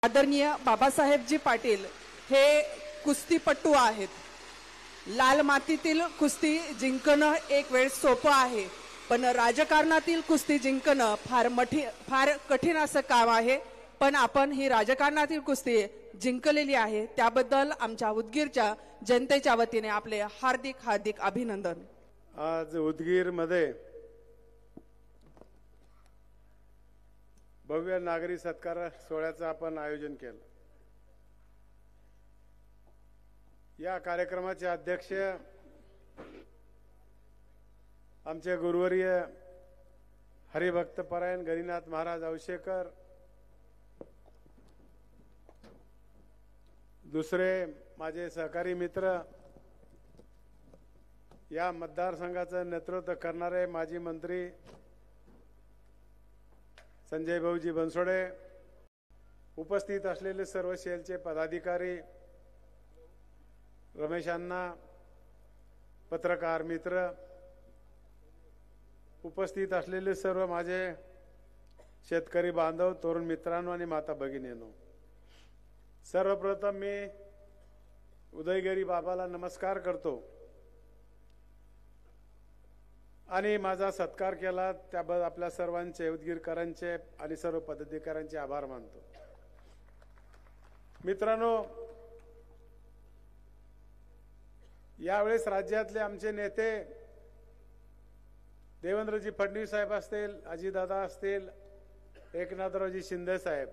आदरणीय बाबासाहेबजी पाटील हे कुस्तीपटू आहेत। लाल मातीतील कुस्ती जिंकणं एक वेळ सोपं आहे, पण राजकारणातील कुस्ती जिंकणं फार कठीण असं काम आहे। पण आपण ही राजकारणातील कुस्ती जिंकलेली आहे, त्याबद्दल आमच्या उदगीरच्या जनतेच्या वतीने आपले हार्दिक हार्दिक अभिनंदन। आज उदगीर मध्ये भव्य नागरी सत्कार सोहळ्याचं आपण आयोजन केलं। या कार्यक्रमाचे अध्यक्ष आमचे गुरुवर्य हरिभक्तपरायण गणिनाथ महाराज औशेकर, दुसरे माझे सहकारी मित्र, या मतदारसंघाचं नेतृत्व करणारे माजी मंत्री संजय भाऊजी बनसोडे, उपस्थित असलेले सर्व सेलचे पदाधिकारी, रमेश अण्णा, पत्रकार मित्र, उपस्थित असलेले सर्व माझे शेतकरी बांधव, तरुण मित्रांनो आणि माता भगिनींनो, सर्वप्रथम मी उदयगिरी बाबाला नमस्कार करतो आणि माझा सत्कार केला त्याबद्दल आपल्या सर्वांचे, उदगीरकरांचे आणि सर्व पदाधिकाऱ्यांचे आभार मानतो। मित्रांनो, यावेळेस राज्यातले आमचे नेते देवेंद्रजी फडणवीस साहेब असतील, अजितदादा असतील, एकनाथरावजी शिंदे साहेब,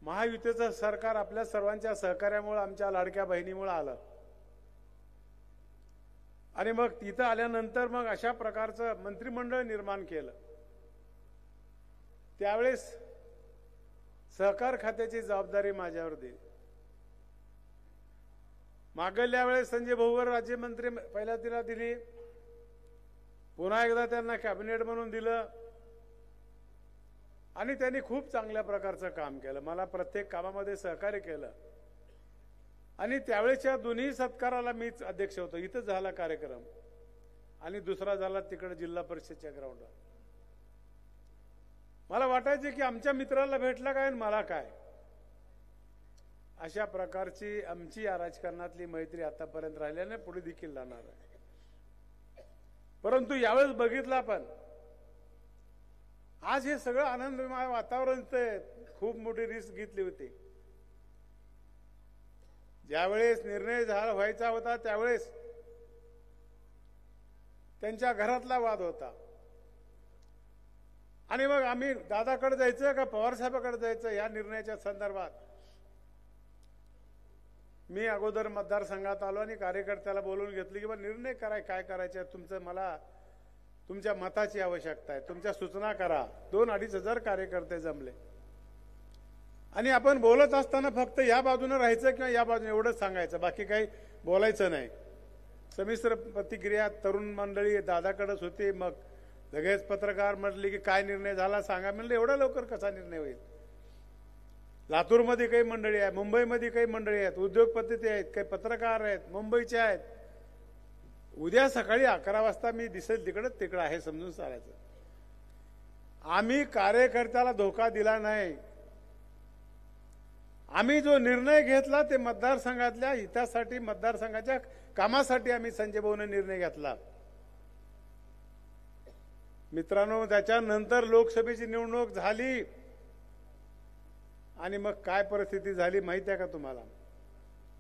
महायुतीचं सरकार आपल्या सर्वांच्या सहकार्यामुळे, आमच्या लाडक्या बहिणीमुळे आलं आणि मग तिथं आल्यानंतर मग अशा प्रकारचं मंत्रिमंडळ निर्माण केलं। त्यावेळेस सहकार खात्याची जबाबदारी माझ्यावर दिली। मागल्या वेळेस संजय भाऊवर राज्यमंत्री पहिल्या तिला दिली, पुन्हा एकदा त्यांना कॅबिनेट म्हणून दिलं आणि त्यांनी खूप चांगल्या प्रकारचं काम केलं, मला प्रत्येक कामामध्ये सहकार्य केलं आणि त्यावेळेच्या दोन्ही सत्काराला मीच अध्यक्ष होतो। इथं झाला कार्यक्रम आणि दुसरा झाला तिकडे जिल्हा परिषदच्या ग्राउंडवर। मला वाटायचे की आमच्या मित्राला भेटला काय आणि मला काय, अशा प्रकारची आमची या राजकारणातली मैत्री आतापर्यंत राहिल्याने पुढे देखील राहणार आहे। परंतु यावेळेस बघितलं आपण, आज हे सगळं आनंदमय वातावरण, खूप मोठी रिस्क घेतली होती। ज्यावेळेस निर्णय व्हायचा होता त्यावेळेस त्यांच्या घरातला वाद होता आणि मग आम्ही दादाकडे जायचं का पवार साहेबांकडे जायचं या निर्णयाच्या संदर्भात मी अगोदर मतदारसंघात आलो आणि कार्यकर्त्याला बोलवून घेतली की बा निर्णय कराय, काय करायचं तुमचं, मला तुमच्या मताची आवश्यकता आहे, तुमच्या सूचना करा। 2-2.5 हजार कार्यकर्ते जमले आणि आपण बोलत असताना फक्त या बाजूने राहायचं किंवा या बाजूने एवढंच सांगायचं, बाकी काही बोलायचं नाही। संमिश्र प्रतिक्रिया तरुण मंडळी दादाकडेच होती। मग लगेच पत्रकार म्हटले की काय निर्णय झाला सांगा। म्हणलं एवढा लवकर कसा निर्णय होईल? लातूरमध्ये काही मंडळी आहेत, मुंबईमध्ये काही मंडळी आहेत, उद्योगपती आहेत, काही पत्रकार आहेत, मुंबईचे आहेत। उद्या सकाळी 11 वाजता मी दिसेल तिकडे आहे समजून चालायचं। आम्ही कार्यकर्त्याला धोका दिला नाही, आम्ही जो निर्णय घेतला ते मतदारसंघातल्या हितासाठी, मतदारसंघाच्या कामासाठी आम्ही संजय भाऊने निर्णय घेतला। मित्रांनो, त्याच्यानंतर लोकसभेची निवडणूक झाली आणि मग काय परिस्थिती झाली माहित आहे का तुम्हाला?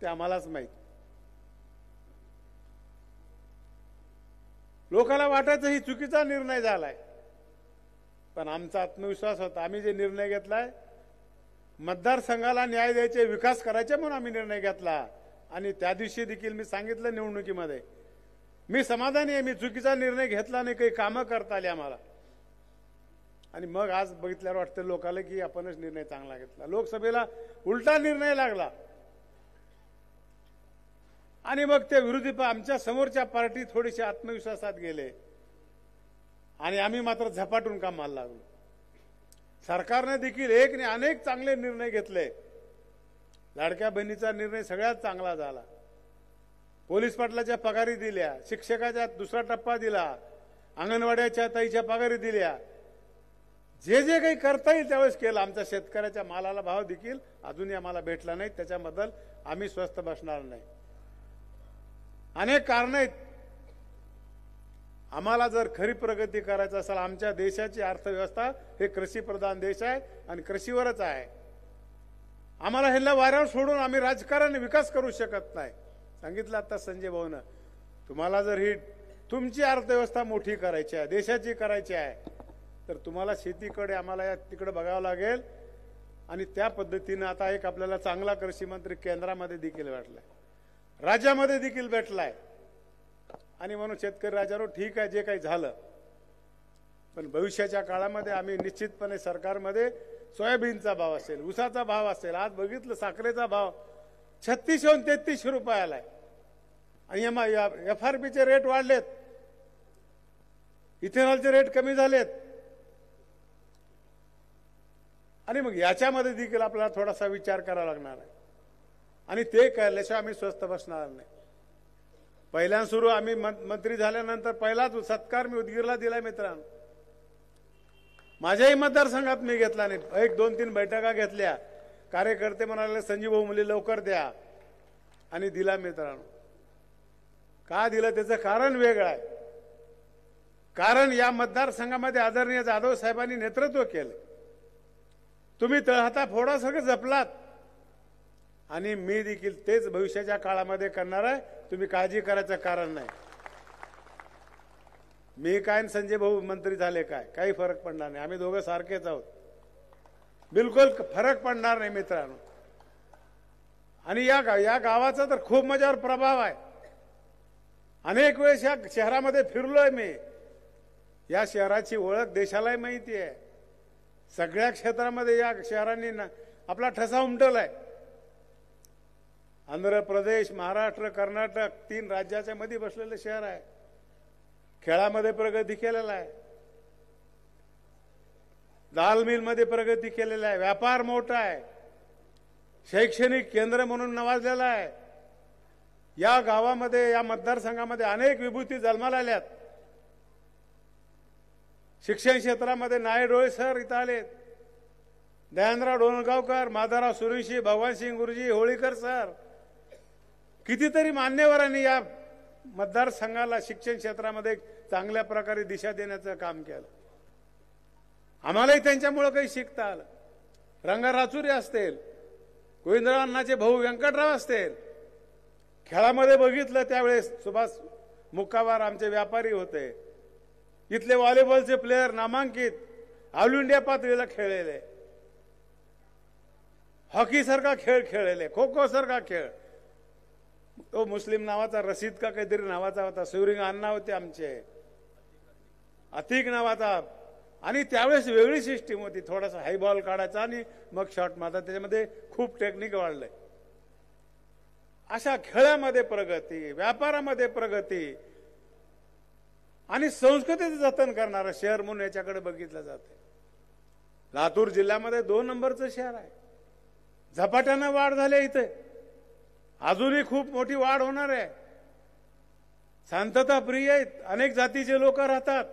ते आम्हालाच माहित। लोकांना वाटायचं ही चुकीचा निर्णय झालाय, पण आमचा आत्मविश्वास होता, आम्ही जे निर्णय घेतलाय मतदारसंघाला न्याय द्यायचे, विकास करायचे म्हणून आम्ही निर्णय घेतला आणि त्या दिवशी देखील मी सांगितलं निवडणुकीमध्ये मी समाधानी आहे, मी चुकीचा निर्णय घेतला नाही, काही कामं करता आली आम्हाला। आणि मग आज बघितल्यावर वाटतं लोकांना की आपणच निर्णय चांगला घेतला। लोकसभेला उलटा निर्णय लागला आणि मग ते विरोधी आमच्या समोरच्या पार्टी थोडीशी आत्मविश्वासात गेले आणि आम्ही मात्र झपाटून कामाला लागलो। सरकारने देखील एक नाही अनेक चांगले निर्णय घेतले। लाडक्या बहिणीचा निर्णय सगळ्यात चांगला झाला, पोलीस पाटलाच्या पगारी दिल्या, शिक्षकाच्या दुसरा टप्पा दिला, अंगणवाड्याच्या ताईच्या पगारी दिल्या, जे जे काही करता येईल त्यावेळेस केलं. आमच्या शेतकऱ्याच्या मालाला भाव देखील अजूनही आम्हाला भेटला नाही, त्याच्याबद्दल आम्ही स्वस्थ बसणार नाही. अनेक कारण आहेत. आम्हाला जर खरी प्रगती करायची असेल, आमच्या देशाची अर्थव्यवस्था हे कृषीप्रधान देश आहे आणि कृषीवरच आहे. आम्हाला ह्याला वाऱ्यावर सोडून आम्ही राजकारण विकास करू शकत नाही. सांगितलं आता संजय भाऊनं, तुम्हाला जर ही तुमची अर्थव्यवस्था मोठी करायची आहे, देशाची करायची आहे, तर तुम्हाला शेतीकडे आम्हाला तिकडे बघावं लागेल. आणि त्या पद्धतीनं आता एक आपल्याला चांगला कृषी मंत्री केंद्रामध्ये देखील भेटलाय, राज्यामध्ये देखील भेटलाय. आणि म्हणून शेतकरी राजारो ठीक आहे जे काही झालं, पण भविष्याच्या काळामध्ये आम्ही निश्चितपणे सरकारमध्ये सोयाबीनचा भाव असेल, ऊसाचा भाव असेल, आज बघितलं साखरेचा भाव 36 आणि 33 रुपये आलाय. आणि FRPचे रेट वाढलेत, इथेनॉलचे रेट कमी झालेत. आणि मग याच्यामध्ये देखील आपल्याला थोडासा विचार करावा लागणार आहे. आणि ते केल्याशिवाय आम्ही स्वस्थ बसणार नाही. पहिल्या सुरू आम्ही मंत्री झाल्यानंतर पहिलाच सत्कार मी उदगीरला दिलाय मित्रांनो. माझ्याही मतदारसंघात मी घेतला नाही. 1-2-3 बैठका घेतल्या. कार्यकर्ते म्हणाले संजीव भाऊ मुली लवकर द्या, आणि दिला मित्रांनो. का दिलं त्याचं कारण वेगळं आहे. कारण या मतदारसंघामध्ये आदरणीय जाधव साहेबांनी नेतृत्व केलं. तुम्ही तळहाता फोडासारखं जपलात, आणि मी देखील तेच भविष्याच्या काळामध्ये करणार आहे. तुम्ही काळजी करायचं कारण नाही. मी काय संजय भाऊ मंत्री झाले काय, काही फरक पडणार नाही. आम्ही दोघं सारखेच आहोत, बिलकुल फरक पडणार नाही मित्रांनो. आणि या गावाचा तर खूप माझ्यावर प्रभाव आहे. अनेक वेळेस या शहरामध्ये फिरलोय मी. या शहराची ओळख देशालाही माहिती आहे. सगळ्या क्षेत्रामध्ये या शहरांनी आपला ठसा उमटवलाय. आंध्र प्रदेश, महाराष्ट्र, कर्नाटक 3 राज्याच्या मध्ये बसलेलं शहर आहे. खेळामध्ये प्रगती केलेला आहे, दाल मिल मध्ये प्रगती केलेला आहे, व्यापार मोठा आहे, शैक्षणिक केंद्र म्हणून नवाजलेला आहे. या गावामध्ये, या मतदारसंघामध्ये अनेक विभूती जन्माला आल्यात. शिक्षण क्षेत्रामध्ये नायडोळे सर इथं आलेत, दयानराव डोणगावकर, माधवराव सुरेशी, भगवानसिंग गुरुजी, होळीकर सर, कितीतरी मान्यवरांनी या मतदारसंघाला शिक्षण क्षेत्रामध्ये चांगल्या प्रकारे दिशा देण्याचं काम केलं. आम्हालाही त्यांच्यामुळे काही शिकता आलं. रंगा राचुरी असतील, गोविंदराव अण्णाचे भाऊ व्यंकटराव असतील. खेळामध्ये बघितलं त्यावेळेस सुभाष मुक्कावार आमचे व्यापारी होते. इथले व्हॉलीबॉलचे प्लेयर नामांकित, ऑल इंडिया पातळीला खेळलेले, हॉकी सारखा खेळ खेळलेले, खो खो सारखा खेळ. तो मुस्लिम नावाचा रशीद का काहीतरी नावाचा होता, शिवरिंग अण्णा होते आमचे, अतिक नावाचा. आणि त्यावेळेस वेगळी सिस्टीम होती, थोडासा हाय बॉल काढायचा आणि मग शॉट मारता. त्याच्यामध्ये खूप टेक्निक वाढलंय. अशा खेळामध्ये प्रगती, व्यापारामध्ये प्रगती आणि संस्कृतीचं जतन करणारं शहर म्हणून याच्याकडे बघितलं जाते. लातूर जिल्ह्यामध्ये 2 नंबरचं शहर आहे. झपाट्यानं वाढ झाली इथे, अजूनही खूप मोठी वाढ होणार आहे. शांतता प्रिय आहेत, अनेक जातीचे लोक राहतात.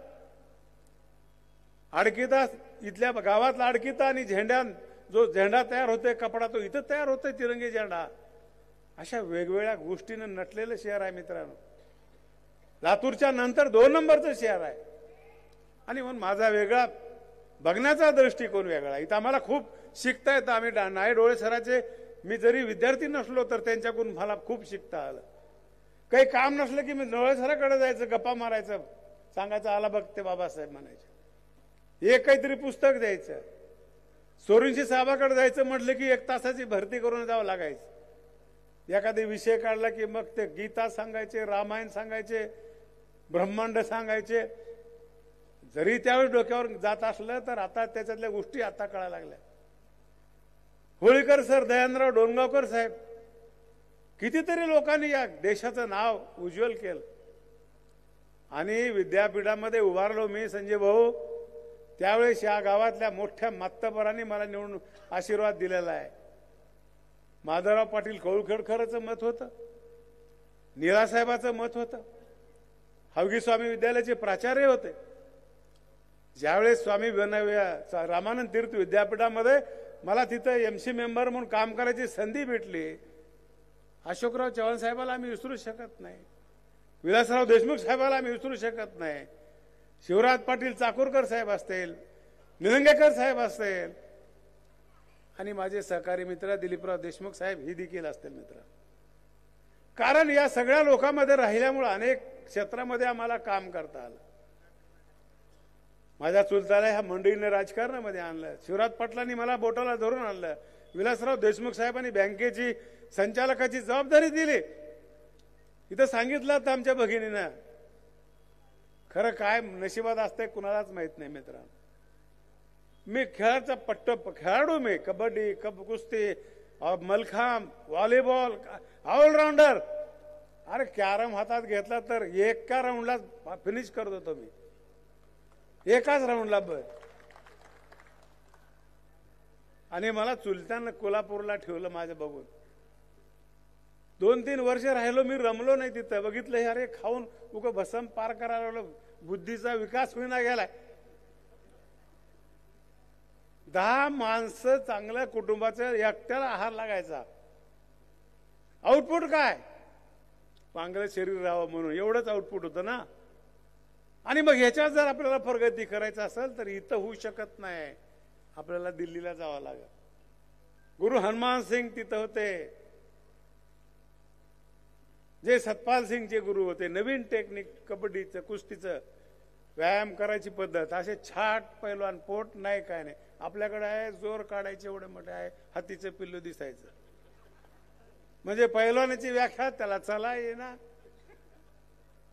अडकिता, इथल्या गावातला अडकिता आणि जो झेंडा तयार होतोय, कपडा तो इथं तयार होतोय, तिरंगी झेंडा. अशा वेगवेगळ्या गोष्टीनं नटलेलं शहर आहे मित्रांनो. लातूरच्या नंतर 2 नंबरचं शहर आहे. आणि म्हणून माझा वेगळा बघण्याचा दृष्टिकोन वेगळा. इथं आम्हाला खूप शिकता येतं. आम्ही नायडोळे सराचे, मी जरी विद्यार्थी नसलो तर त्यांच्याकडून मला खूप शिकता आलं. काही काम नसलं की मी डोळे सराकडे जायचं, गप्पा मारायचं, सांगायचं आला बघते बाबासाहेब म्हणायचे. एक काहीतरी पुस्तक द्यायचं. सोरुंशी साहेबाकडे जायचं म्हटलं की 1 तासाची भरती करून जावं लागायचं. एखादा विषय काढला की मग ते गीता सांगायचे, रामायण सांगायचे, ब्रह्मांड सांगायचे. जरी त्यावेळी डोक्यावर जात असलं तर आता त्याच्यातल्या गोष्टी आता कळायला लागल्या. होळीकर सर, दयानराव डोणगावकर साहेब, कितीतरी लोकांनी या देशाचं नाव उज्ज्वल केलं. आणि विद्यापीठामध्ये उभारलो मी संजय भाऊ. त्यावेळेस या गावातल्या मोठ्या मातब्बरांनी मला निवडून आशीर्वाद दिलेला आहे. माधवराव पाटील कौळखेडकरांचं मत होतं, निळासाहेबाचं मत होतं, हवगी स्वामी विद्यालयाचे प्राचार्य होते. ज्यावेळेस स्वामी रामानंद तीर्थ विद्यापीठामध्ये मला तिथं MC मेंबर म्हणून काम करायची संधी भेटली, अशोकराव चव्हाण साहेबाला आम्ही विसरू शकत नाही, विलासराव देशमुख साहेबाला आम्ही विसरू शकत नाही, शिवराज पाटील चाकूरकर साहेब असतील, निलंगेकर साहेब असतील, आणि माझे सहकारी मित्र दिलीपराव देशमुख साहेब ही देखील असतील मित्र. कारण या सगळ्या लोकांमध्ये राहिल्यामुळे अनेक क्षेत्रामध्ये आम्हाला काम करता आलं. माझ्या चुलत्याला ह्या मंडळीने राजकारणामध्ये आणलं, शिवराज पाटलांनी मला बोटाला धरून आणलं, विलासराव देशमुख साहेबांनी बँकेची संचालकाची जबाबदारी दिली. इथं सांगितलं तर आमच्या भगिनीनं, खरं काय नशिबात असतंय कुणालाच माहित नाही मित्रांनो. मी खेळाचा खेळाडू, मी कबड्डी, कुस्ती, मलखांब, व्हॉलीबॉल, ऑलराऊंडर. अरे कॅरम हातात घेतला तर एका राऊंडला फिनिश करत होतो मी, एकाच राऊंडला. आणि मला चुलत्यानं कोल्हापूरला ठेवलं माझं बघून. 2-3 वर्ष राहिलो, मी रमलो नाही तिथं. बघितलं अरे खाऊन उग भसम पार करायला लागलो, बुद्धीचा विकास होईना गेलाय. 10 माणसं चांगल्या कुटुंबाचं एकट्याला आहार लागायचा. आउटपुट काय? चांगलं शरीर राहावं म्हणून एवढंच आउटपुट होतं ना. आणि मग ह्याच्यात जर आपल्याला प्रगती करायचं असेल तर इथं होऊ शकत नाही, आपल्याला दिल्लीला जावं लागेल. गुरु हनुमान सिंग तिथं होते, जे सतपाल सिंगचे गुरु होते. नवीन टेक्निक कबड्डीचं, कुस्तीचं, व्यायाम करायची पद्धत. असे छाट पैलवान, पोट नाही काय नाही. आपल्याकडे आहे जोर काढायचे एवढे मोठे आहे, हातीचं पिल्लू दिसायचं. म्हणजे पैलवानाची व्याख्या त्याला चला येईना.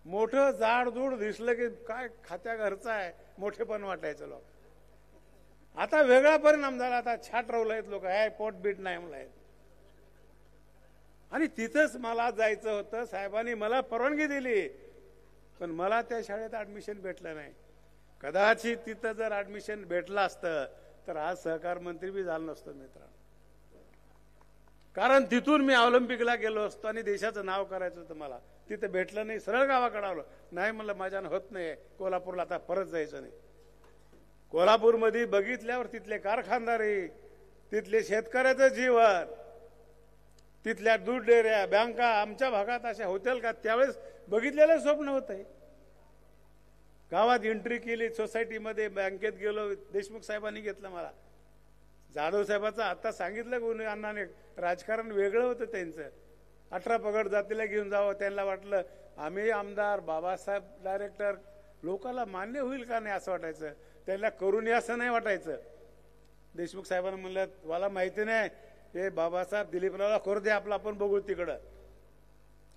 मोठं जाडजूड दिसलं की काय खात्या घरचं आहे, मोठेपण वाटायचं लोक. आता वेगळा परिणाम झाला, आता छाट रवलायत लोक, आहे पोट बीट नाही म्हणलाय. आणि तिथंच मला जायचं होतं. साहेबांनी मला परवानगी दिली, पण मला त्या शाळेत ऍडमिशन भेटलं नाही. कदाचित तिथं जर ऍडमिशन भेटलं असतं तर आज सहकार मंत्री बी झालं नसतं मित्रांनो. कारण तिथून मी ऑलिम्पिकला गेलो असतो आणि देशाचं नाव करायचं होतं मला. तिथं भेटलं नाही, सरळ गावाकडे आलो. नाही म्हणलं माझ्यानं होत नाही कोल्हापूरला, आता परत जायचं नाही. कोल्हापूरमध्ये बघितल्यावर तिथले कारखानदारी, तिथले शेतकऱ्याचं जीवन, तिथल्या दूध डेऱ्या, बँका आमच्या भागात अशा होतील का त्यावेळेस बघितलेलं स्वप्न होतं. गावात एंट्री केली, सोसायटीमध्ये बँकेत गेलो, देशमुख साहेबांनी घेतलं मला. जाधव साहेबाचं आता सांगितलं गुन्हे अण्णाने, राजकारण वेगळं होतं त्यांचं. 18 पगड जातीला घेऊन जावं, त्यांना वाटलं आम्ही आमदार, बाबासाहेब डायरेक्टर, लोकांना मान्य होईल का नाही असं वाटायचं. त्यांना करून असं नाही वाटायचं. देशमुख साहेबांना म्हणलं मला माहिती नाही, हे बाबासाहेब दिलीपरावला करू दे, आपलं आपण बघू तिकडं.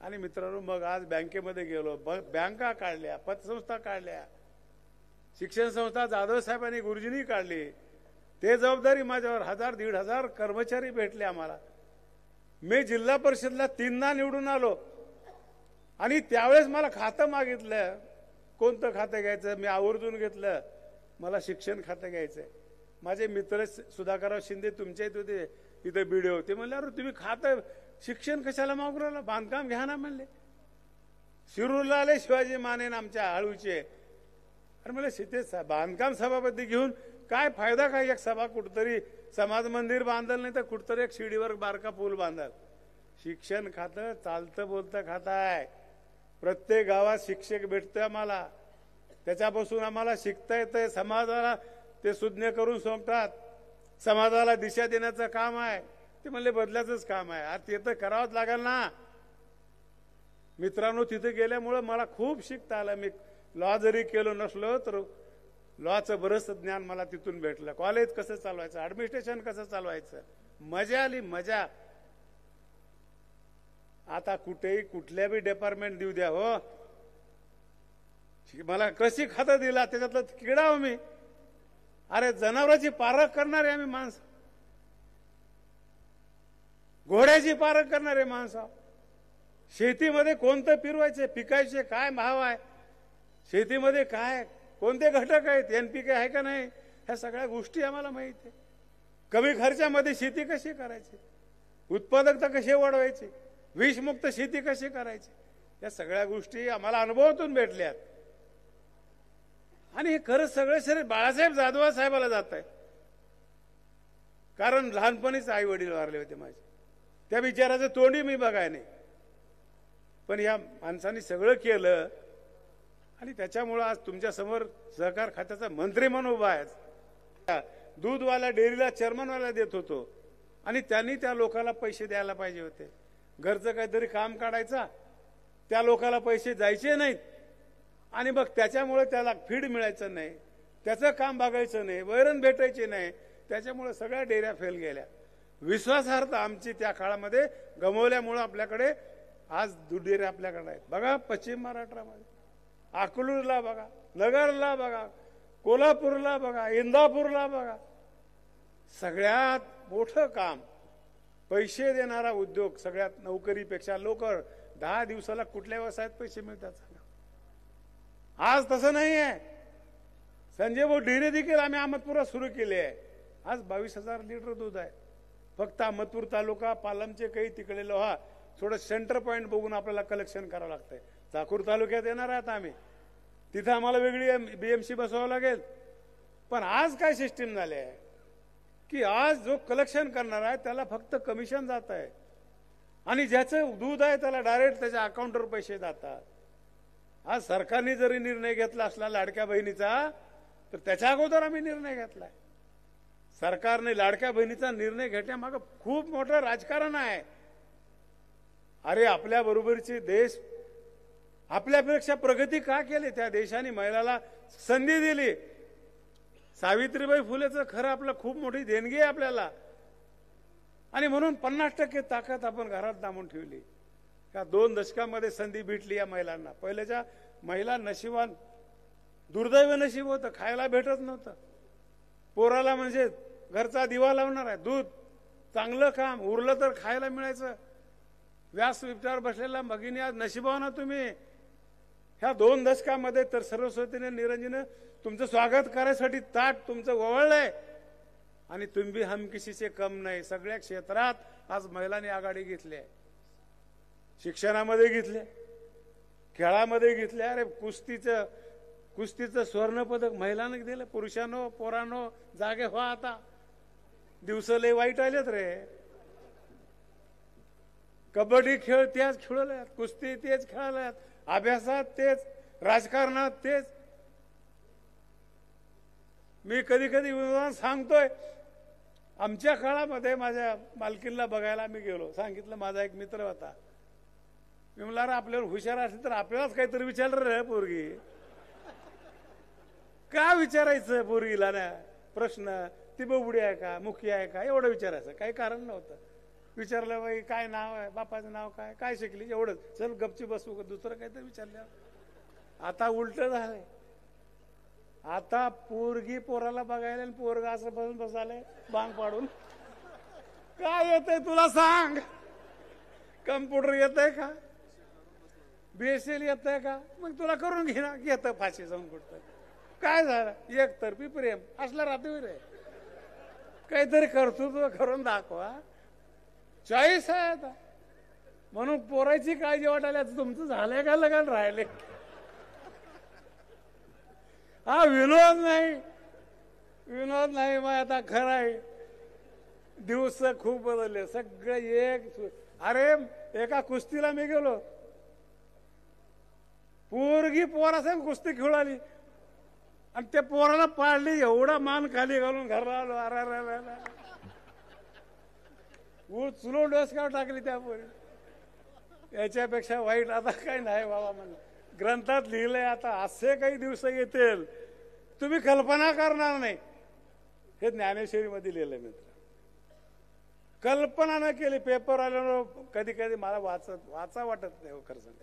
आणि मित्रांनो मग आज बँकेमध्ये गेलो, बँका काढल्या, पतसंस्था काढल्या, शिक्षण संस्था जाधव साहेबांनी गुरुजींनी काढली. ते जबाबदारी माझ्यावर. 1000-1500 कर्मचारी भेटले आम्हाला. मी जिल्हा परिषदला 3दा निवडून आलो. आणि त्यावेळेस मला खातं मागितलं, कोणतं खातं घ्यायचं. मी आवर्जून घेतलं, मला शिक्षण खातं घ्यायचंय. माझे मित्र सुधाकरराव शिंदे तुमच्या इथे होते, इथे बीडीओ होते. म्हणले अरे तुम्ही खातं शिक्षण कशाला मागू राहिला, बांधकाम घ्या ना म्हणले. शिरूरला आले शिवाजी मानेन आमच्या आळूचे. अरे म्हणले सीते बांधकाम सभापती घेऊन काय फायदा, काय एक सभा कुठतरी समाज मंदिर बांधल नाही तर कुठतरी एक शिडीवर बारका पूल बांधल. शिक्षण खातं चालतं बोलतं खातं आहे. प्रत्येक गावात शिक्षक भेटतोय आम्हाला, त्याच्यापासून आम्हाला शिकता येतंय. समाजाला ते सुज्ञ करून सोडतात, समाजाला दिशा देण्याचं काम आहे. ते म्हणले बदलायचंच काम आहे. आज ते तर करावंच लागेल ना. मित्रांनो तिथे गेल्यामुळं मला खूप शिकता आलं. मी लॉ जरी केलो नसलो तर लॉचं बरंच ज्ञान मला तिथून भेटलं. कॉलेज कसं चालवायचं, ऍडमिनिस्ट्रेशन कसं चालवायचं, मजा आली मजा. आता कुठेही कुठल्या बी डिपार्टमेंट देऊ द्या हो, मला कृषी खातं दिला त्याच्यातलं किडा हो मी. अरे जनावरांची पारख करणारे आम्ही माणसं, घोड्याची पारख करणारे माणसं. शेतीमध्ये कोणतं पिरवायचे, पिकायचे काय भाव आहे, शेतीमध्ये काय कोणते घटक आहेत, NPK आहे का नाही, ह्या सगळ्या गोष्टी आम्हाला माहिती आहे. कमी खर्चामध्ये शेती कशी करायची, उत्पादकता कशी वाढवायची, विषमुक्त शेती कशी करायची, या सगळ्या गोष्टी आम्हाला अनुभवातून भेटल्यात. आणि हे खरंच सगळं शरीर बाळासाहेब जाधव साहेबाला जात आहे. कारण लहानपणीच आई वडील वारले होते माझे, त्या बिचाराचं तोंडी मी बघाय नाही. पण या माणसाने सगळं केलं आणि त्याच्यामुळं आज तुमच्या समोर सहकार खात्याचा मंत्री म्हणून उभा आहे. दूधवाला डेअरीला चेअरमनवाला देत होतो आणि त्यांनी त्या लोकांना पैसे द्यायला पाहिजे होते. घरचं काहीतरी काम काढायचा, त्या लोकांना पैसे जायचे नाहीत आणि मग त्याच्यामुळे त्याला फीड मिळायचं नाही, त्याचं काम बघायचं नाही, वैरण भेटायचे नाही. त्याच्यामुळे सगळ्या डेऱ्या फेल गेल्या. विश्वासार्हता आमची त्या काळामध्ये गमावल्यामुळं आपल्याकडे आज दूध डेऱ्या आपल्याकडे आहेत. बघा पश्चिम महाराष्ट्रामध्ये अकलूजला बघा, नगरला बघा, कोल्हापूरला बघा, इंदापूरला बघा. सगळ्यात मोठं काम, पैसे देणारा उद्योग, सगळ्यात नोकरीपेक्षा लवकर 10 दिवसाला कुठल्या व्यवसायात पैसे मिळतात सांगा. आज तसं नाही आहे. संजय भाऊ डेअरी देखील आम्ही अहमदपुरात सुरू केले आहे. आज 22,000 लिटर दूध आहे. फक्त अहमदपूर तालुका, पालमचे काही तिकडे लोहा, थोडं सेंटर पॉईंट बघून आपल्याला कलेक्शन करावं लागतंय. चाकूर तालुक्यात येणार आहात आम्ही, तिथं आम्हाला वेगळी बीएमसी बसवावं लागेल. पण आज काय सिस्टीम झाली आहे की आज जो कलेक्शन करणार आहे त्याला फक्त कमिशन जात आहे आणि ज्याचं दूध आहे त्याला डायरेक्ट त्याच्या अकाउंटवर पैसे जातात. आज सरकारने जरी निर्णय घेतला असला लाडक्या बहिणीचा, तर त्याच्या अगोदर आम्ही निर्णय घेतलाय. सरकारने लाडक्या बहिणीचा निर्णय घेण्यामागं खूप मोठं राजकारण आहे. अरे आपल्या बरोबरचे देश आपल्यापेक्षा प्रगती का केली? त्या देशाने महिलाला संधी दिली. सावित्रीबाई फुलेचं खरं आपलं खूप मोठी देणगी आहे आपल्याला आणि म्हणून 50% ताकद आपण घरात दामून ठेवली. का 2 दशकामध्ये संधी भेटली या महिलांना. पहिल्याच्या महिला नशिबान, दुर्दैव नशीब होतं, खायला भेटत नव्हतं. पोराला म्हणजे घरचा दिवा लावणार आहे, दूध, चांगलं काम, उरलं तर खायला मिळायचं. व्यासपीठावर बसलेला भगिनी आज नशिबाव ना तुम्ही. ह्या 2 दशकामध्ये तर सरस्वतीने निरंजने तुमचं स्वागत करायसाठी ताट तुमचं ओवळलंय आणि तुम्ही हम किसीचे कम नाही. सगळ्या क्षेत्रात आज महिलांनी आघाडी घेतली आहे. शिक्षणामध्ये घेतले, खेळामध्ये घेतले. अरे कुस्तीचं स्वर्ण पदक महिलांना दिलं. पुरुषांनो, पोरांनो जागे व्हा. आता दिवस लय वाईट आलेत रे. कबड्डी खेळ त्याच खेळल्यात, कुस्ती तेच खेळल्यात, अभ्यासात तेच, राजकारणात तेच. मी कधी कधी सांगतोय, आमच्या काळामध्ये माझ्या मालकीनला बघायला मी गेलो. सांगितलं माझा एक मित्र होता. मी म्हणला अरे आपल्याला हुशार असले तर आपल्यालाच काहीतरी विचारलं रे पोरगी. का विचारायचं पोरगीला ना प्रश्न? ती बबुडी आहे का, मुखी आहे का, एवढं विचारायचं काही कारण नव्हतं. विचारलं बाई काय नाव आहे, बापाचं नाव काय, काय शिकली, एवढंच. चल गपची बसू, दुसरं काहीतरी विचारलं. आता उलट झालंय. आता पोरगी पोराला बघायला आणि पोरगा असं बसून बसायला बांग पाडून. काय येतंय तुला सांग? कम्प्युटर येतंय का, बीएसएल येतंय का? मग तुला करून घे ना. घेतं फाशी जाऊन कुठं. काय झालं? एकतर्फी प्रेम असला राहतो रे. काहीतरी कर्तृत्व करून दाखवा. चॉईस आहे आता. म्हणून पोरायची काळजी वाटायला तुमचं झालंय का लग्न राहिले? हा विनोद नाही, विनोद नाही. मग आता खरं आहे, दिवस खूप बदलले सगळे. अरे एका कुस्तीला मी गेलो, पोरगी पोरासंग कुस्ती खेळू आली आणि त्या पोराला पाडली. एवढा मान खाली घालून घरला आलो. अरे चुलून डोसक्यावर टाकली त्या पोरी. याच्यापेक्षा वाईट आता काही नाही बाबा. म्हणून ग्रंथात लिहिलंय आता असे काही दिवस येतील तुम्ही कल्पना करणार नाही. हे ज्ञानेश्वरीमध्ये लिहिलंय मित्र. कल्पना न केली. पेपर आल्यावर कधी कधी मला वाचा वाटत नाही. खरं सांग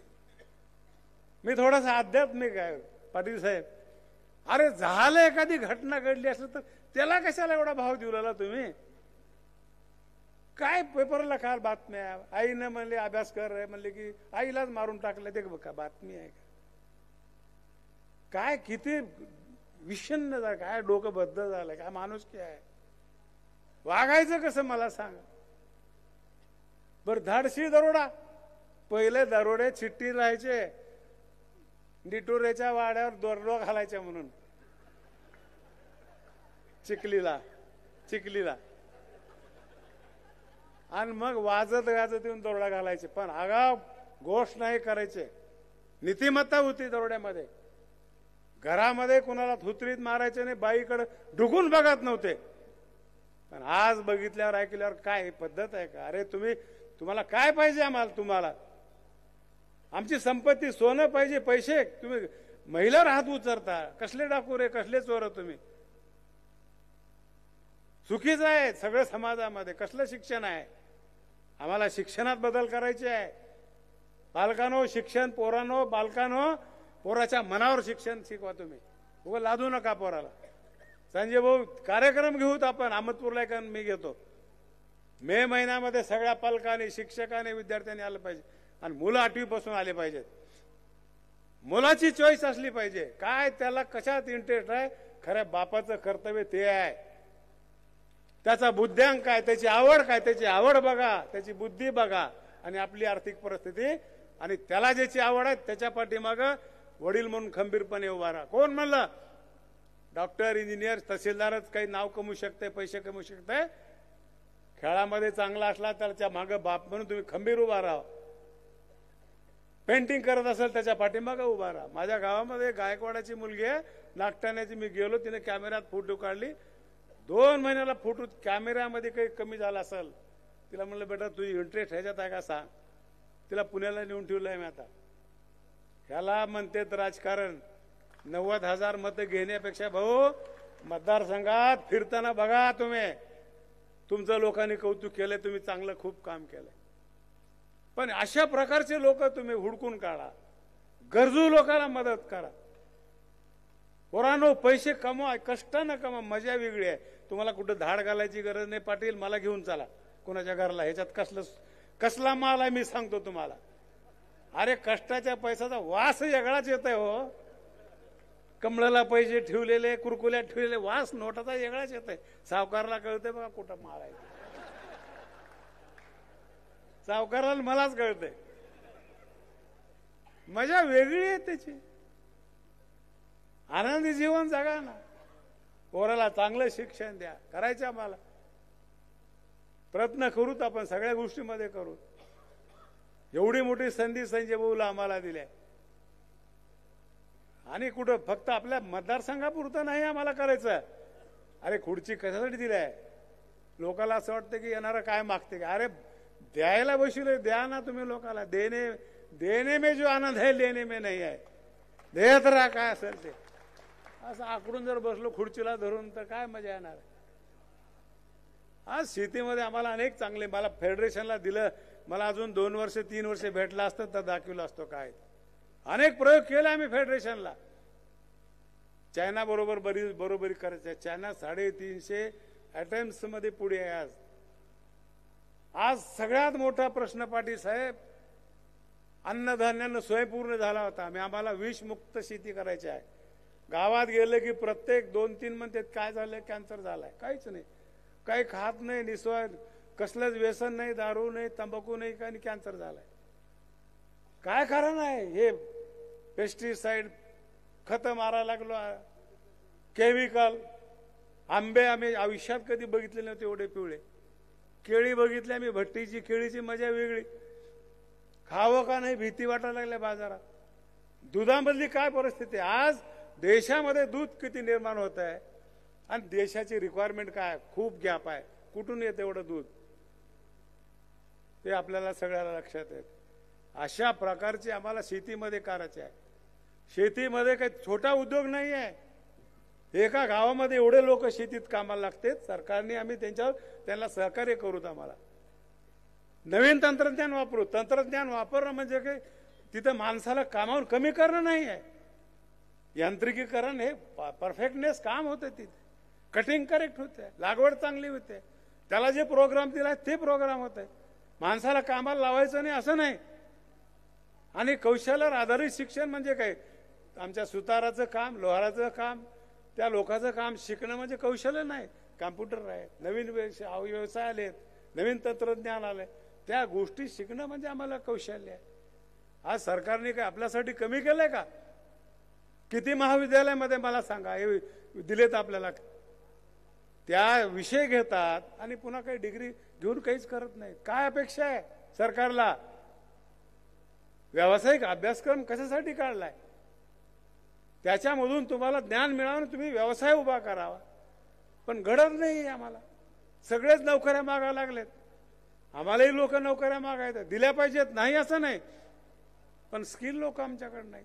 मी थोडासा आध्यात्मिक आहे पाटील साहेब. अरे झालं एखादी घटना घडली असेल तर त्याला कशाला एवढा भाव दिला तुम्ही? काय पेपरला काल बातम्या, आईनं म्हणले अभ्यास कर, म्हणले की आईलाच मारून टाकलं. ते बघा बातमी आहे का? काय किती विषण्ण झालं, काय डोकं बद्ध झालं, काय माणूस काय आहे? वागायचं कसं मला सांग बर. धाडशी दरोडा. पहिले दरोडे चिठ्ठी राहायचे, डिटोरेच्या वाड्यावर दरोडा घालायचे म्हणून. चिखलीला चिखलीला आणि मग वाजत गाजत येऊन दरोडा घालायचे. पण आगाव गोष्ट नाही करायचे. नीतिमत्ता होती दरोड्यामध्ये. घरामध्ये कुणाला थुतरीत मारायचे नाही, बाईकडे डुकून बघत नव्हते. पण आज बघितल्यावर ऐकल्यावर काय पद्धत आहे का? अरे तुम्हाला काय पाहिजे? तुम्हाला आमची संपत्ती सोनं पाहिजे, पैसे. तुम्ही महिलावर हात उचलता. कसले डाकू रे, कसले चोर तुम्ही? चुकीचं आहे सगळं समाजामध्ये. कसलं शिक्षण आहे? आम्हाला शिक्षणात बदल करायचे आहे. पालकांनो शिक्षण, पोरांनो बालकांनो पोराच्या मनावर शिक्षण शिकवा. तुम्ही उगा लादू नका पोराला. संजय भाऊ कार्यक्रम घेऊत आपण अहमदपूरला एक मी घेतो. मे महिन्यामध्ये सगळ्या पालकांनी, शिक्षकांनी, विद्यार्थ्यांनी आलं पाहिजे आणि मुलं 8वी पासून आले पाहिजेत. मुलाची चॉईस असली पाहिजे. काय त्याला कशात इंटरेस्ट आहे, खऱ्या बापाचं कर्तव्य ते आहे. त्याचा बुद्ध्यांक काय, त्याची आवड काय, त्याची आवड बघा, त्याची बुद्धी बघा आणि आपली आर्थिक परिस्थिती आणि त्याला ज्याची आवड आहे त्याच्या पाठीमागं वडील म्हणून खंबीरपणे उभा राहा. कोण म्हणलं डॉक्टर, इंजिनियर, तहसीलदारच काही नाव कमवू शकते, पैसे कमवू शकते? खेळामध्ये चांगला असला त्याच्या मागं बाप म्हणून तुम्ही खंबीर उभा राहा. पेंटिंग करत असेल त्याच्या पाठीमागं उभा राहा. माझ्या गावामध्ये गायकवाडाची मुलगी आहे, नागठाण्याची. मी गेलो, तिने कॅमेऱ्यात फोटो काढली. 2 महिन्याला फोटो कॅमेऱ्यामध्ये काही कमी झाला असेल. तिला म्हणलं बेटा तुझी इंटरेस्ट ह्याच्यात आहे का सांग. तिला पुण्याला नेऊन ठेवलंय मी आता. ह्याला म्हणतेत राजकारण. 90,000 मतं घेण्यापेक्षा भाऊ मतदारसंघात फिरताना बघा तुम्ही. तुमचं लोकांनी कौतुक केलंय, तुम्ही चांगलं खूप काम केलंय. पण अशा प्रकारचे लोक तुम्ही हुडकून काढा. गरजू लोकांना मदत करा. पोरांनो पैसे कमवा, कष्टानं कमवा. मजा वेगळी आहे. तुम्हाला कुठं धाड घालायची गरज नाही. पाटील मला घेऊन चला कोणाच्या घरला. ह्याच्यात कसला माल आहे मी सांगतो तुम्हाला. अरे कष्टाच्या पैशाचा वास वेगळाच येत आहे हो. कमळाला पैसे ठेवलेले, कुरकुल्यात ठेवलेले, वास नोटाचा वेगळाच येत आहे. सावकारला कळतंय बघा कुठं माल आहे. सावकाराला मलाच कळतंय. मजा वेगळी आहे त्याची. आनंदी जीवन जगा ना. पोराला चांगलं शिक्षण द्या. करायचं आम्हाला प्रयत्न करूत. आपण सगळ्या गोष्टीमध्ये करू. एवढी मोठी संधी संजय भाऊला आम्हाला दिल्या. आणि कुठं फक्त आपल्या मतदारसंघापुरतं नाही आम्हाला करायचं. अरे खुर्ची कशासाठी दिलाय? लोकांना असं वाटतं की येणारं काय मागते का? अरे द्यायला बसले, द्या ना तुम्ही लोकांना. देणे में जो आनंद है लेने में नहीं है. देत राहा काय असेल ते. असं आकडून जर बसलो खुर्चीला धरून तर काय मजा येणार. आज शेतीमध्ये आम्हाला अनेक चांगले, मला फेडरेशनला दिलं. मला अजून 2 वर्ष 3 वर्ष भेटला असतं तर दाखवलं असतो काय. अनेक प्रयोग केले आम्ही फेडरेशनला. चायना बरोबर बरोबरी करायचं. चायना 350 अटेम्प्ट्स मध्ये पुढे आहे. आज सगळ्यात मोठा प्रश्न पाटील साहेब, अन्नधान्यानं स्वयंपूर्ण झाला होता. आम्हाला विषमुक्त शेती करायची आहे. गावात गेले की प्रत्येक 2-3 म्हणतात काय झालंय, कॅन्सर झालाय. काहीच नाही, काही खात नाही, निस्वार कसलंच व्यसन नाही, दारू नाही, तंबाखू नाही, काही कॅन्सर झालाय. काय कारण आहे? हे पेस्टिसाइड खत मारायला लागलो, केमिकल. आंबे आम्ही आयुष्यात कधी बघितले नव्हते एवढे पिवळे. केळी बघितली आम्ही, भट्टीची केळीची मजा वेगळी. खावं का नाही भीती वाटायला लागल्या बाजारात. दुधामधली काय परिस्थिती. आज देशामध्ये दूध किती निर्माण होत आहे आणि देशाची रिक्वायरमेंट काय, खूप गॅप आहे. कुठून येते एवढं दूध ते आपल्याला सगळ्याला लक्षात येत. अशा प्रकारचे आम्हाला शेतीमध्ये करायचे आहे. शेतीमध्ये काही छोटा उद्योग नाही आहे. एका गावामध्ये एवढे लोक शेतीत कामाला लागतात. सरकारने आम्ही त्यांना सहकार्य करूत. आम्हाला नवीन तंत्रज्ञान वापरू. तंत्रज्ञान वापरणं म्हणजे काय, तिथं माणसाला कामावर कमी करणं नाही आहे. यांत्रिकीकरण हे परफेक्टनेस काम होते. तिथे कटिंग करेक्ट होते, लागवड चांगली होते. त्याला जे प्रोग्राम दिलाय ते प्रोग्राम होते. माणसाला कामाला लावायचं नाही असं नाही. आणि कौशल्यावर आधारित शिक्षण म्हणजे काय, आमच्या सुताराचं काम, लोहाराचं काम, त्या लोकांचं काम शिकणं म्हणजे कौशल्य नाही. कॉम्प्युटर आहे, नवीन व्यवसाय आलेत, नवीन तंत्रज्ञान आलंय, त्या गोष्टी शिकणं म्हणजे आम्हाला कौशल्य आहे. आज सरकारने काय आपल्यासाठी कमी केलंय का? किती महाविद्यालयामध्ये मला सांगा हे दिलेत आपल्याला. त्या विषय घेतात आणि पुन्हा काही डिग्री घेऊन काहीच करत नाही. काय अपेक्षा आहे सरकारला? व्यावसायिक अभ्यासक्रम कशासाठी काढलाय? त्याच्यामधून तुम्हाला ज्ञान मिळावं, तुम्ही व्यवसाय उभा करावा. पण घडत नाही आम्हाला. सगळेच नोकऱ्या मागायला लागलेत. आम्हालाही लोक नोकऱ्या मागायच्या, दिल्या पाहिजेत, नाही असं नाही, पण स्किल लोक आमच्याकडे नाही.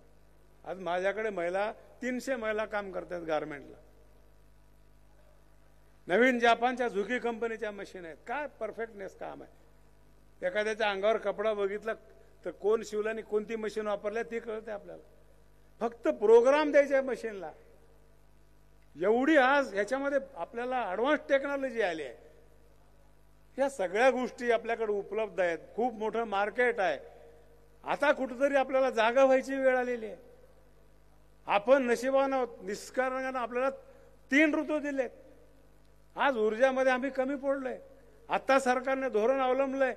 आज माझ्याकडे 300 महिला काम करतात गारमेंटला. नवीन जापानच्या झुकी कंपनीच्या मशीन आहेत. काय परफेक्टनेस काम आहे. एखाद्याच्या अंगावर कपडा बघितला तर कोण शिवला आणि कोणती मशीन वापरल्या ती कळते आपल्याला. फक्त प्रोग्राम द्यायच्या मशीनला. एवढी आज ह्याच्यामध्ये आपल्याला ऍडव्हान्स टेक्नॉलॉजी आली आहे. या सगळ्या गोष्टी आपल्याकडे उपलब्ध आहेत. खूप मोठं मार्केट आहे. आता कुठेतरी आपल्याला जागा व्हायची वेळ आलेली आहे. आपण नशिबानं आहोत. निष्कारणपणे आपल्याला 3 ऋतू दिलेत. आज ऊर्जामध्ये आम्ही कमी पडलोय. आता सरकारने धोरण अवलंबलंय.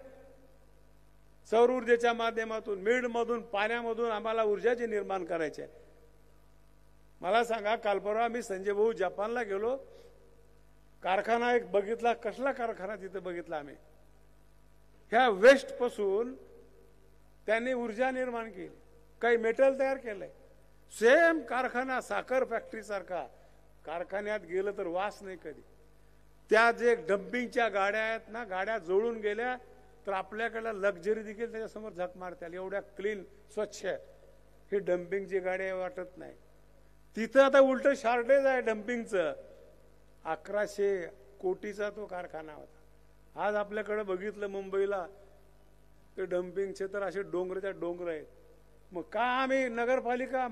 सौर ऊर्जेच्या माध्यमातून, मिडमधून, पाण्यामधून आम्हाला ऊर्जाची निर्माण करायची आहे. मला सांगा, काल परवा मी संजय भाऊ जपानला गेलो. कारखाना एक बघितला. कसला कारखाना तिथे बघितला आम्ही. ह्या वेस्ट पासून त्यांनी ऊर्जा निर्माण केली. काही मेटल तयार केलंय. सेम कारखाना, साखर फॅक्टरी सारखा. कारखान्यात गेलं तर वास नाही कधी. त्या जे डम्पिंगच्या गाड्या आहेत ना, गाड्या जळून गेल्या तर आपल्याकडे लक्झरी देखील त्याच्यासमोर झक मारतील. एवढ्या क्लीन, स्वच्छ आहेत. ही डम्पिंगची गाडी वाटत नाही. तिथं आता उलट शॉर्टेज आहे डम्पिंगचं. 1100 कोटीचा तो कारखाना होता. आज आपल्याकडे बघितलं मुंबईला ते डम्पिंगचे तर असे डोंगराच्या डोंगर आहेत. मग का आम्ही नगरपालिका,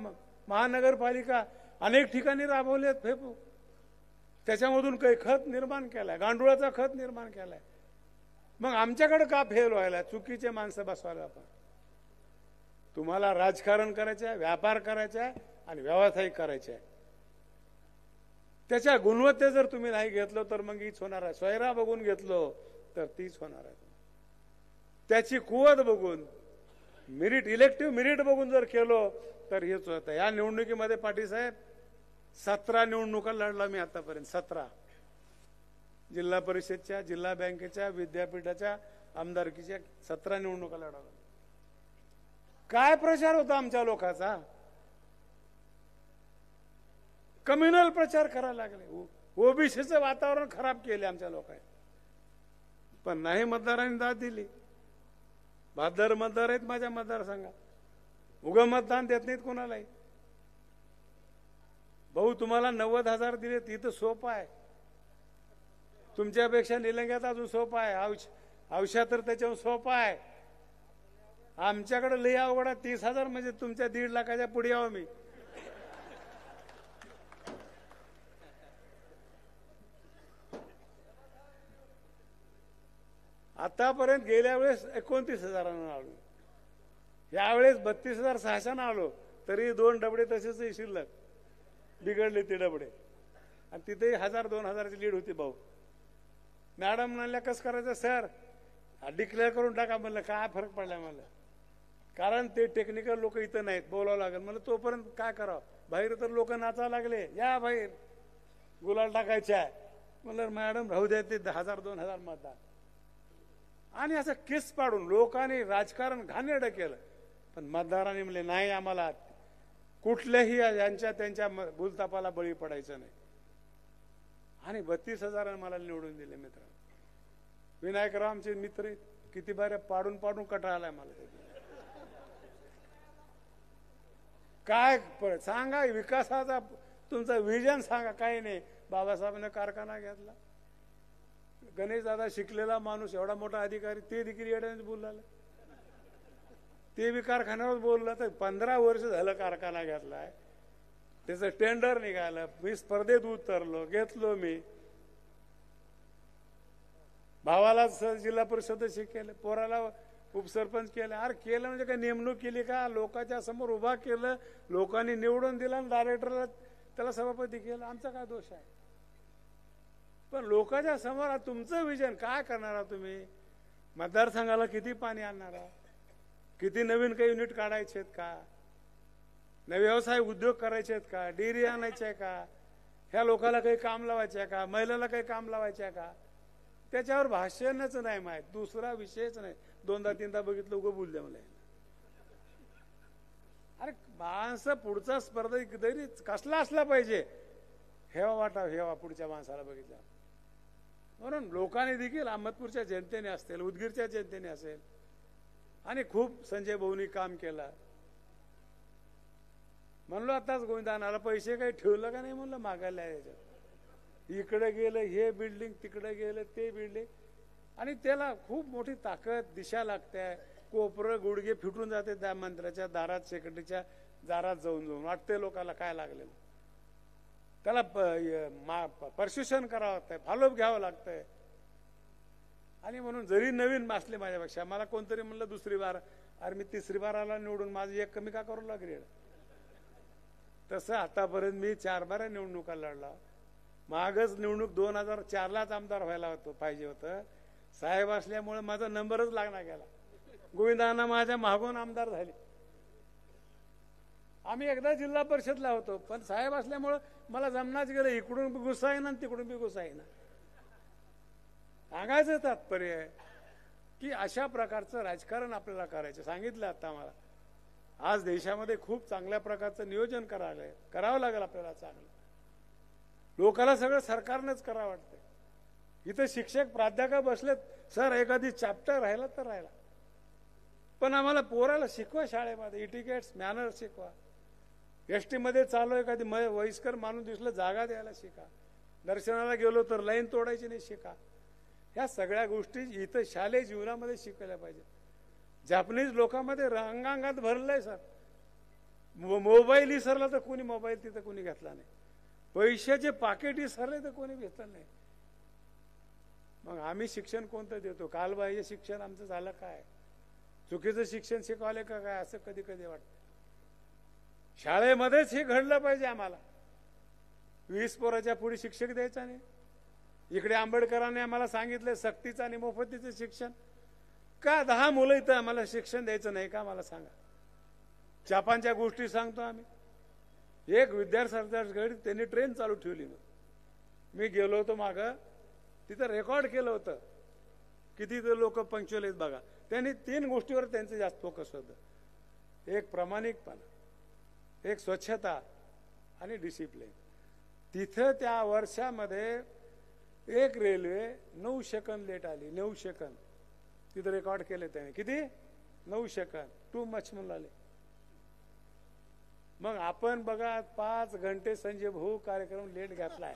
महानगरपालिका अनेक ठिकाणी राबवलेत फेपू. त्याच्यामधून काही खत निर्माण केलाय, गांडुळाचा खत निर्माण केलाय. मग आमच्याकडे का फेल व्हायला? चुकीचे माणसं बसवायला. आपण तुम्हाला राजकारण करायचं आहे, व्यापार करायचा आहे आणि व्यावसायिक करायचे आहे. त्याच्या गुणवत्ते जर तुम्ही नाही घेतलं तर मग हीच होणार आहे. सोयरा बघून घेतलो तर तीच होणार आहे. त्याची कुवत बघून, मेरिट, इलेक्टिव्ह मेरिट बघून जर केलो तर हेच होतं. या निवडणुकीमध्ये पाटील साहेब 17 निवडणुका लढला मी आतापर्यंत. 17 जिल्हा परिषदच्या, जिल्हा बँकेच्या, विद्यापीठाच्या, आमदारकीच्या 17 निवडणुका लढवल्या. काय प्रचार होता आमच्या लोकांचा? कम्युनल प्रचार करायला लागले. ओबीसीचं वातावरण खराब केले आमच्या लोकांनी. पण नाही, मतदारांनी दाद दिली. 72 मतदार आहेत माझ्या मतदारसंघात. उगम मतदान देत नाहीत कोणालाही. भाऊ तुम्हाला 90,000 दिले, तिथं सोपं आहे. तुमच्यापेक्षा निलंग्यात अजून सोपं आहे. औषध तर त्याच्यावर सोपं आहे. आमच्याकडे लई अवघड आहे. 30,000 म्हणजे तुमच्या 1.5 लाखाच्या पुढे यावं मी. आतापर्यंत गेल्या वेळेस 29,000 आलो. यावेळेस 32,600 आलो. तरी 2 डबडे तसेच शिल्लक. बिघडले ते डबडे. आणि तिथे 1,000-2,000ची लीड होती भाऊ. मॅडम म्हणल्या कसं करायचं सर? डिक्लेअर करून टाका. म्हणलं काय फरक पडलाय मला. कारण ते टेक्निकल लोक इथं नाहीत, बोलावं लागेल. म्हणलं तोपर्यंत काय करावं? बाहेर तर लोक नाचायला लागले. या बाहेर गुलाल टाकायचे आहे. म्हणलं मॅडम राहू द्या, ते 1,000-2,000 मतदान. आणि असं केस पाडून लोकांनी राजकारण घाणेरडं केलं. पण मतदारांनी म्हणले नाही, आम्हाला कुठल्याही यांच्या त्यांच्या भूलतापाला बळी पडायचं नाही. आणि 32,000 मला निवडून दिले. मित्र विनायकराव आमचे मित्र किती बाऱ्या पाडून पाडून कटाळा आलाय मला. काय सांगा विकासाचा तुमचा विजन सांगा. काही नाही. बाबासाहेबांनी कारखाना घेतला. गणेश दादा शिकलेला माणूस, एवढा मोठा अधिकारी, ते देखील येड्याने बोलला. ते बी कारखान्यावर बोललं. तर 15 वर्ष झालं कारखाना घेतलाय. त्याचं टेंडर निघालं. मी स्पर्धेत उतरलो, घेतलो मी. भावाला जिल्हा परिषद सदस्य केलं, पोराला उपसरपंच केलं. अरे केलं म्हणजे काय नेमणूक केली का? लोकांच्या समोर उभा केलं, लोकांनी निवडून दिला आणि डायरेक्टरला त्याला सभापती केलं. आमचा काय दोष आहे? पण लोकांच्या समोर तुमचं विजन काय करणार आहात तुम्ही? मतदारसंघाला किती पाणी आणणार आहात? किती नवीन काही युनिट काढायचे आहेत का? नवे व्यवसाय उद्योग करायचे आहेत का? डेअरी आणायचे आहे का? ह्या लोकाला काही काम लावायचे आहे का, महिलाला काही काम लावायचे आहे का, त्याच्यावर भाषणच नाही माहीत, दुसरा विषयच नाही. दोनदा तीनदा बघितलं उगं बोलले मला. अरे माणसं पुढचा स्पर्धा तरी कसला असला पाहिजे, हेवा वाटा हेवा पुढच्या माणसाला बघितला. म्हणून लोकांनी देखील अहमदपूरच्या जनतेने असेल, उदगीरच्या जनतेने असेल, आणि खूप संजय भाऊनी काम केलं. म्हणलो आताच गोविंदानाला पैसे काही ठेवलं का नाही म्हणलं मागायला याच्यात. इकडे गेलं हे बिल्डिंग, तिकडे गेलं ते बिल्डिंग, आणि त्याला खूप मोठी ताकद दिशा लागते. कोपरं गुडघे फिटून जाते त्या मंत्र्याच्या दारात, सेक्रेटरीच्या दारात जाऊन जाऊन. वाटते लोकांना काय लागलेलं. त्याला परस्युशन करावं लागतंय, फॉलोअप घ्यावं लागतंय. आणि म्हणून जरी नवीन असले माझ्यापेक्षा, मला कोणतरी म्हणलं दुसरी बार, अरे मी तिसरी बार आला निवडून, माझं एक कमी का करू लागेल. तसं आतापर्यंत मी 4 बार निवडणुका लढला. मागच निवडणूक 2004लाच आमदार व्हायला होतो पाहिजे होतं. साहेब असल्यामुळे माझा नंबरच लागला गेला. गोविंदांना माझ्या मागून आमदार झाले. आम्ही एकदा जिल्हा परिषदला होतो, पण साहेब असल्यामुळं मला जमनाच गेलं. इकडून बी गुस्सा येईना आणि तिकडून बी गुस्सा येईना. सांगायचं तात्पर्य आहे की अशा प्रकारचं राजकारण आपल्याला करायचं. सांगितलं आता मला, आज देशामध्ये खूप चांगल्या प्रकारचं नियोजन करावं लागेल आपल्याला. चांगलं लोकांना सगळं सरकारनंच करावं वाटतंय. इथं शिक्षक प्राध्यापक बसलेत, सर एखादी चॅप्टर राहिला तर राहिला, पण आम्हाला पोराला शिकवा शाळेमध्ये, इटिकेट्स मॅनर्स शिकवा. एसटी मध्ये चालू एखादी वयस्कर माणूस दिसलं जागा द्यायला शिका. दर्शनाला गेलो तर लाईन तोडायची नाही शिका. ह्या सगळ्या गोष्टी इथं शालेय जीवनामध्ये शिकवल्या पाहिजे. जपानीज लोकांमध्ये अंगांगात भरलंय सर. मोबाईल विसरला तर कोणी मोबाईल तिथं कोणी घेतला नाही. पैशाचे पाकिट विसरले तर कोणी घेतलं नाही. मग आम्ही शिक्षण कोणतं देतो? कालबाह्य शिक्षण आमचं झालं काय? चुकीचं शिक्षण शिकवाले का काय असं कधी कधी वाटतं. शाळेमध्येच हे घडलं पाहिजे आम्हाला. 20 पोराच्या पुढे शिक्षक द्यायचा नाही. इकडे आंबेडकरांनी आम्हाला सांगितलं सक्तीचं आणि मोफतीचं शिक्षण. का 10 मुलं इथं आम्हाला शिक्षण द्यायचं नाही का मला सांगा. जपानच्या गोष्टी सांगतो आम्ही. एक विद्यार्थ्यांकडे त्यांनी ट्रेन चालू ठेवली. मी गेलो होतो मागं, तिथं रेकॉर्ड केलं होतं किती लोक पंक्च्युअल आहेत बघा. त्यांनी 3 गोष्टीवर त्यांचं जास्त फोकस होतं. एक प्रामाणिकपणा, एक स्वच्छता आणि डिसिप्लिन. तिथं त्या वर्षामध्ये एक रेल्वे 9 सेकंद लेट आली. 9 सेकंद तिथं रेकॉर्ड केले त्याने. किती? 9 सेकंद. टू मच म्हणाले. मग आपण बघा 5 घंटे संजय भाऊ कार्यक्रम लेट घातलाय.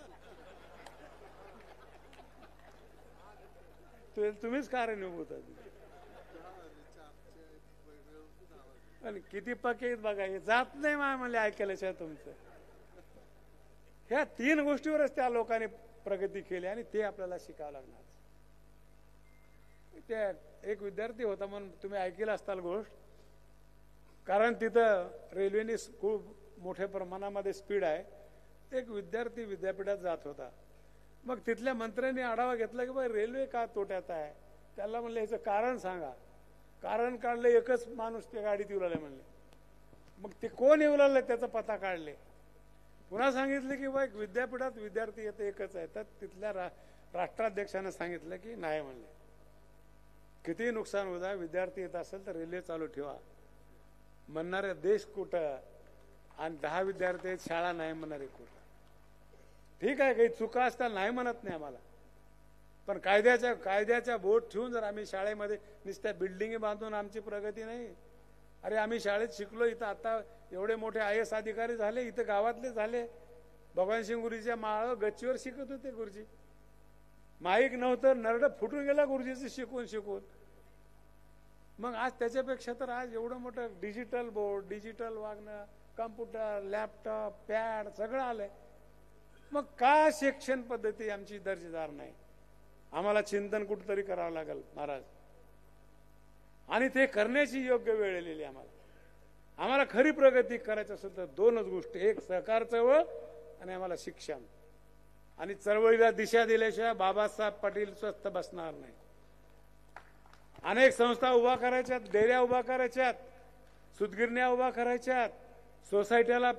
तुम्हीच कारणीभूत आणि किती पक्के बघा. जात नाही म्हणले ऐकायला तुमचं. ह्या 3 गोष्टीवरच त्या लोकांनी प्रगती केली आणि ते आपल्याला शिकावं लागणार. ते एक विद्यार्थी होता म्हणून तुम्ही ऐकलं असताल गोष्ट. कारण तिथं रेल्वेने खूप मोठ्या प्रमाणामध्ये स्पीड आहे. एक विद्यार्थी विद्यापीठात जात होता. मग तिथल्या मंत्र्यांनी आढावा घेतला की बाई रेल्वे का तोट्यात आहे. त्याला म्हणलं ह्याचं कारण सांगा. कारण काढलं, एकच माणूस त्या गाडीत येऊ लागले म्हणले. मग ते कोण येऊ लागले त्याचा पत्ता काढले. पुन्हा सांगितलं की बाई विद्यापीठात विद्यार्थी येतं एकच आहे. तर तिथल्या राष्ट्राध्यक्षानं सांगितलं की नाही म्हणले. किती नुकसान होता. विद्यार्थी येत असेल तर रेल्वे चालू ठेवा. म्हणणारे देश कुठं आणि 10 विद्यार्थी आहेत, शाळा नाही म्हणणारे कुठं. ठीक आहे, काही चुका असतात नाही म्हणत नाही आम्हाला, पण कायद्याच्या बोट ठेवून जर आम्ही शाळेमध्ये नुसत्या बिल्डिंग बांधून आमची प्रगती नाही. अरे आम्ही शाळेत शिकलो. इथं आता एवढे मोठे IAS अधिकारी झाले. इथं गावातले झाले. भगवानसिंग गुरुजीच्या माळ गच्चीवर शिकत होते गुरुजी. माईक नव्हतं, नरड फुटून गेला गुरुजीचं शिकून शिकून. मग आज त्याच्यापेक्षा तर आज एवढं मोठं डिजिटल बोर्ड, डिजिटल वागणं, कम्प्युटर, लॅपटॉप, पॅड सगळं आलंय. मग का शिक्षण पद्धती आमची दर्जेदार नाही? आम्हाला चिंतन कुठंतरी करावं लागेल महाराज. आणि ते करण्याची योग्य वेळ आलेली आम्हाला खरी प्रगती करायचं असेल तर 2च गोष्टी. एक सहकार चळवळ आणि आम्हाला शिक्षण. आणि चळवळीला दिशा दिल्याशिवाय बाबासाहेब पाटील स्वस्थ बसणार नाही. अनेक संस्था उभा करायच्यात, डेऱ्या उभा करायच्यात, सूतगिरण्या उभा करायच्यात, सोसायट्याला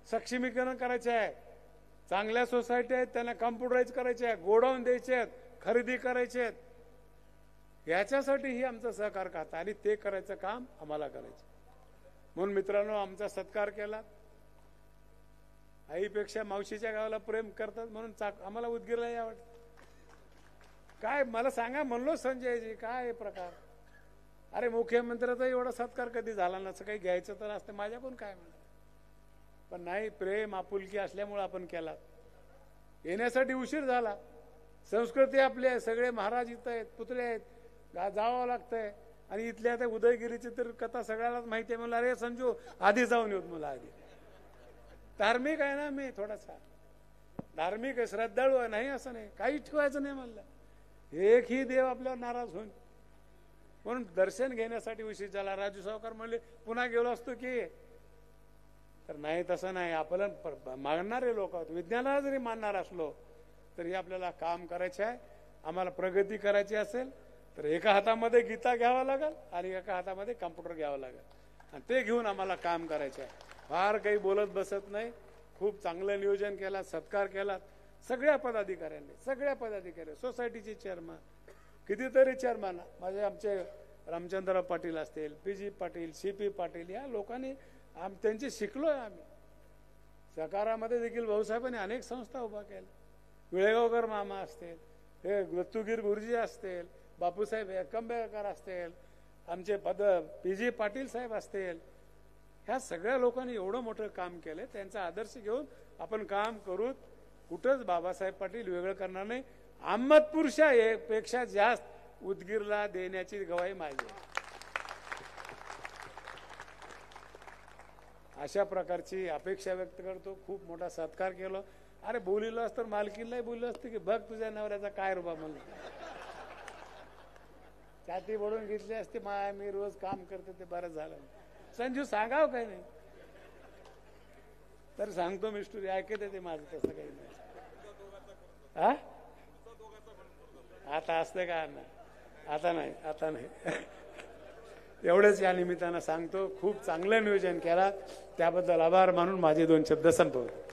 सक्षमीकरण करायचं आहे. चांगल्या सोसायटी आहेत त्यांना कॉम्प्युटराईज करायचे आहे, गोडाऊन द्यायचे आहेत, खरेदी करायचे आहेत. याच्यासाठी ही आमचं सहकार खातं आणि ते करायचं काम आम्हाला करायचं. म्हणून मित्रांनो, आमचा सत्कार केला. आईपेक्षा मावशीच्या गावाला प्रेम करतात म्हणून आम्हाला उदगीरला या वाटतं. काय मला सांगा म्हणलो संजयजी, काय प्रकार. अरे मुख्यमंत्र्याचा एवढा सत्कार कधी झाला नसं, काही घ्यायचं तर असतं माझ्याकडून काय म्हणा. पण नाही, प्रेम आपुलकी असल्यामुळे आपण केला. येण्यासाठी उशीर झाला. संस्कृती आपली आहे, सगळे महाराज इथं आहेत, पुतळे आहेत, जावं लागतंय. आणि इथल्या त्या उदयगिरीची तर कथा सगळ्यालाच माहिती आहे. मला अरे संजू आधी जाऊन येऊत, मला आधी. धार्मिक आहे ना मी, थोडासा धार्मिक आहे, श्रद्धाळू आहे, नाही असं नाही, काही ठेवायचं नाही म्हणलं. एकही देव आपल्यावर नाराज होईल म्हणून दर्शन घेण्यासाठी उशीर झाला. राजू सावकार म्हणले पुन्हा गेलो असतो की, तर नाही, तसं नाही. आपण मागणारे लोक आहोत. विज्ञानाला जरी मानणार असलो तरी आपल्याला काम करायचे आहे. आम्हाला प्रगती करायची असेल तर एका हातामध्ये गीता घ्यावा लागेल आणि एका हातामध्ये कॉम्प्युटर घ्यावा लागेल आणि ते घेऊन आम्हाला काम करायचे आहे. फार काही बोलत बसत नाही. खूप चांगलं नियोजन केलं, सत्कार केला सगळ्या पदाधिकारी, सोसायटीचे चेअरमन, कितीतरी चेअरमन, आमचे रामचंद्र पाटील असतील, पी.जी. पाटील, सी.पी. पाटील, या लोकांनी त्यांची शिकलोय आम्ही. सहकारामध्ये देखील भाऊसाहेबांनी अनेक संस्था उभा केल्या. विळेगावकर मामा असतील, हे दत्तूगीर गुरुजी असतील, बापूसाहेब एकंबेकर असतील, आमचे पी.जी. पाटील साहेब असतील, ह्या सगळ्या लोकांनी एवढं मोठं काम केलं. त्यांचा आदर्श घेऊन आपण काम करू. कुठंच बाबासाहेब पाटील वेगळं करणार नाही. अहमदपूरच्या पेक्षा जास्त उदगीरला देण्याची गवाही माझी आहे. अशा प्रकारची अपेक्षा व्यक्त करतो. खूप मोठा सत्कार केला. अरे बोलिलो असतं तर मालकीलाही बोललो असतं की बघ तुझ्या नवऱ्याचा काय रुबा म्हणून, छाती बडून घेतली असते. मी रोज काम करते ते बरं झालं. संजू सांगाव काही नाही तर सांगतो मी स्टोरी, ऐकत येते माझं, तसं काही नाही. हा आता असतं का? आता नाही. एवढंच या निमित्तानं सांगतो. खूप चांगलं नियोजन केला, त्याबद्दल आभार मानून माझे 2 शब्द संपवतो.